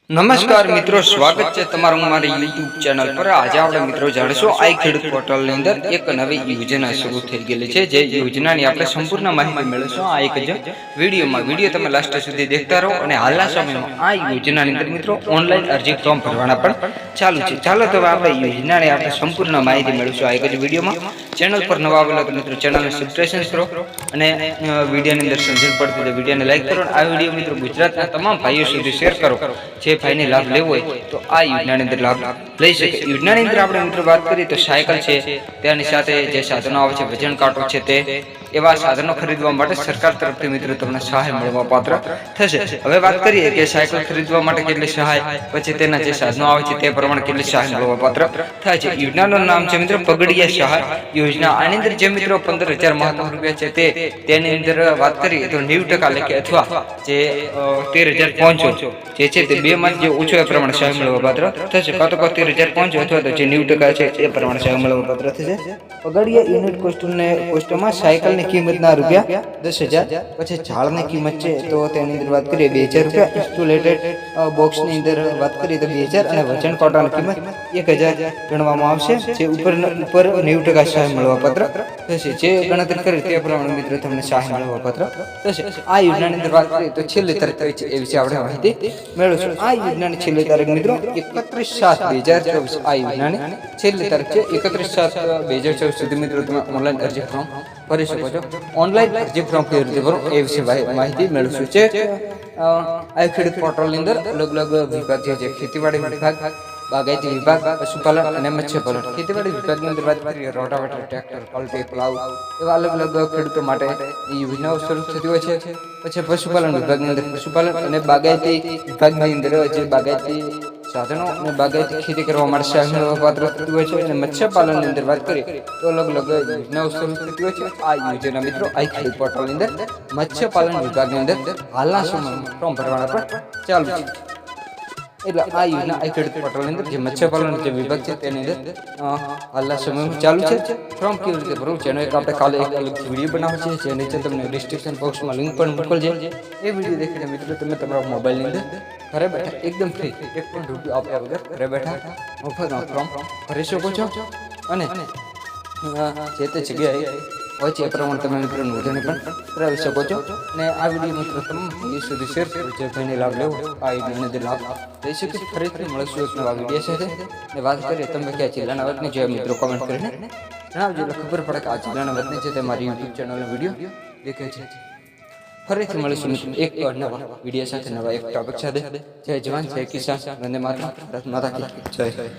નમસ્કાર મિત્રો, સ્વાગત છે તમારું મારી યુટ્યુબ ચેનલ પર। આજે આપણે મિત્રો જાણીશું આઈ ખેડૂત પોર્ટલની અંદર એક નવી યોજના શરૂ થઈ ગયેલી છે, જે યોજનાની આપણે સંપૂર્ણ માહિતી મેળવીશું આ એક જ વિડીયોમાં। વિડીયો તમે લાસ્ટ સુધી દેખતા રહો અને હાલના સમયમાં આ યોજનાની અંદર મિત્રો ઓનલાઈન અરજી ફોર્મ ભરવાના પણ ચાલુ છે। ચાલો તો આપણે યોજનાની આપણે સંપૂર્ણ માહિતી મેળવીશું આ એક જ વિડીયોમાં। ચેનલ પર નવા આવેલા તો મિત્રો ચેનલને સબસ્ક્રાઇબ કરો અને વિડીયોની અંદર સમજણ પડતી તો વિડીયોને લાઈક કરો। આ વિડીયો મિત્રો ગુજરાતના તમામ ભાઈઓ સુધી શેર કરો જે ભાઈને લાભ લેવો હોય તો આ યોજનાની અંદર લાભ લઈ શકે। યોજનાની અંદર આપણે મિત્રો વાત કરીએ તો સાયકલ છે, તેની સાથે જે સાધનો આવે છે, વજન કાંટો છે, તે એવા સાધનો ખરીદવા માટે સરકાર તરફથી મિત્રો તમને સહાય મળવા પાત્ર થશે। હવે વાત કરીએ કે સાયકલ ખરીદવા માટે કેટલી સહાય, પછી તેના જે સાધનો આવે છે તે પ્રમાણે કેટલી સહાય મળવા પાત્ર થાય છે। યોજનાનું નામ છે મિત્રો પગડિયા સહાય યોજના। આની અંદર જે મિત્રો 15,000 મહત્તમ રૂપિયા છે તેની અંદર વાત કરીએ તો 90% લેખે અથવા જે 13,500 જે છે તે બે માં જે ઓછો એ પ્રમાણે સહાય મળવા પાત્ર થશે, કાં તો 13,500 અથવા તો જે 90% છે એ પ્રમાણે સહાય મળવા પાત્ર થશે। પગડિયા યુનિટ કોસ્ટમાં સાયકલની કિંમતના રૂપિયા 10,000, પછી ઝાડની કિંમત છે તો તેની અંદર વાત કરીએ 2,000 રૂપિયા। ઇન્સ્ટોલેટેડ બોક્સની અંદર વાત કરીએ તો 2,000 અને વજન કાંટાની કિંમત 1,000 ગણવામાં આવશે, જે ઉપર 90% સહાય મળવા પાત્ર થશે। જે ગણતરી કરી તે પ્રમાણે મિત્રો તમને સહાય મળવા પાત્ર થશે। આ યોજનાની અંદર વાત કરીએ તો છેલ્લી તારીખ કઈ છે એ વિશે આપણે માહિતી મેળવીશું। આ યોજનાની છેલ્લી તારીખ મિત્રો 31/7/2024 આ યોજનાની છેલ્લી તારીખ છે। 31/7/2024 સુધી મિત્રો તમે ઓનલાઈન અરજી ફોર્મ ભરી શકો છો। ઓનલાઈન અરજી ફોર્મ કેવી રીતે ભરો એ વિશે માહિતી મેળવીશું છે। આ ખેડૂત પોર્ટલની અંદર અલગ અલગ વિભાગ છે, ખેતીવાડી વિભાગ, બાગાયતી વિભાગ, પશુપાલન અને મત્સ્યપાલન। ખેતીવાડી વિભાગની અંદર વાત કરીએ રોટાવેટર, ટ્રેક્ટર, કલ્ટી, પ્લાવ એવા અલગ અલગ ખેડૂતો માટે યોજનાઓ શરૂ થતી હોય છે। પછી પશુપાલન વિભાગની અંદર પશુપાલન અને બાગાયતી વિભાગની અંદર જે બાગાયતી સાધનો અને બાગાયતી ખેતી કરવા માટે સહાય મળવા પાત્ર થતી હોય છે। અને મત્સ્યપાલનની અંદર વાત કરીએ તો અલગ અલગ યોજનાઓ શરૂ થતી હોય છે। આ યોજના મિત્રો આઈ ખેડૂત પોર્ટલની અંદર મત્સ્યપાલન વિભાગની અંદર હાલના સમયમાં ફોર્મ ભરવાના પણ ચાલુ છે। એટલે આ યોજના આઈ ખેડૂત પોર્ટલની અંદર જે મત્સ્યપાલન જે વિભાગ છે તેની અંદર હાલના સમયમાં ચાલુ છે। ફોર્મ કેવી રીતે ભરવું છે એનો એક આપણે કાલે એક અલગ વિડીયો બનાવ્યો છે, જે નીચે તમને ડિસ્ક્રિપ્શન બોક્સમાં લિંક પણ મોકલજે। એ વિડીયો દેખીને મિત્રો તમે તમારા મોબાઈલની અંદર ઘરે બેઠા એકદમ ફ્રી એક પણ રૂપિયો આપ્યા વગર ઘરે બેઠા મફતમાં ફોર્મ ભરી શકો છો અને જે તે જગ્યાએ હોય છે એ પ્રમાણે તમે મિત્રો નોંધણી પણ કરાવી શકો છો। અને આ વિડીયો મિત્રો તમામ ભાઈઓ સુધી શેર કરો જે ભાઈને લાભ લેવો આ યોજનાની અંદર લાભ લઈ શકે। ફરીથી મળશું એક નવા વિડીયો સાથે। અને વાત કરીએ તમે કયા જિલ્લાના વતની જે મિત્રો કોમેન્ટ કરીને જણાવજો, એટલે ખબર પડે કે આ જિલ્લાના વતની છે તે મારી યુટ્યુબ ચેનલનો વિડીયો દેખે છે। ફરીથી મળીશું એક નવા વિડીયો સાથે, નવા એક ટોપિક સાથે। જય જવાન, જય કિસાન, વંદે માતરમ, ભારત માતા કી જય।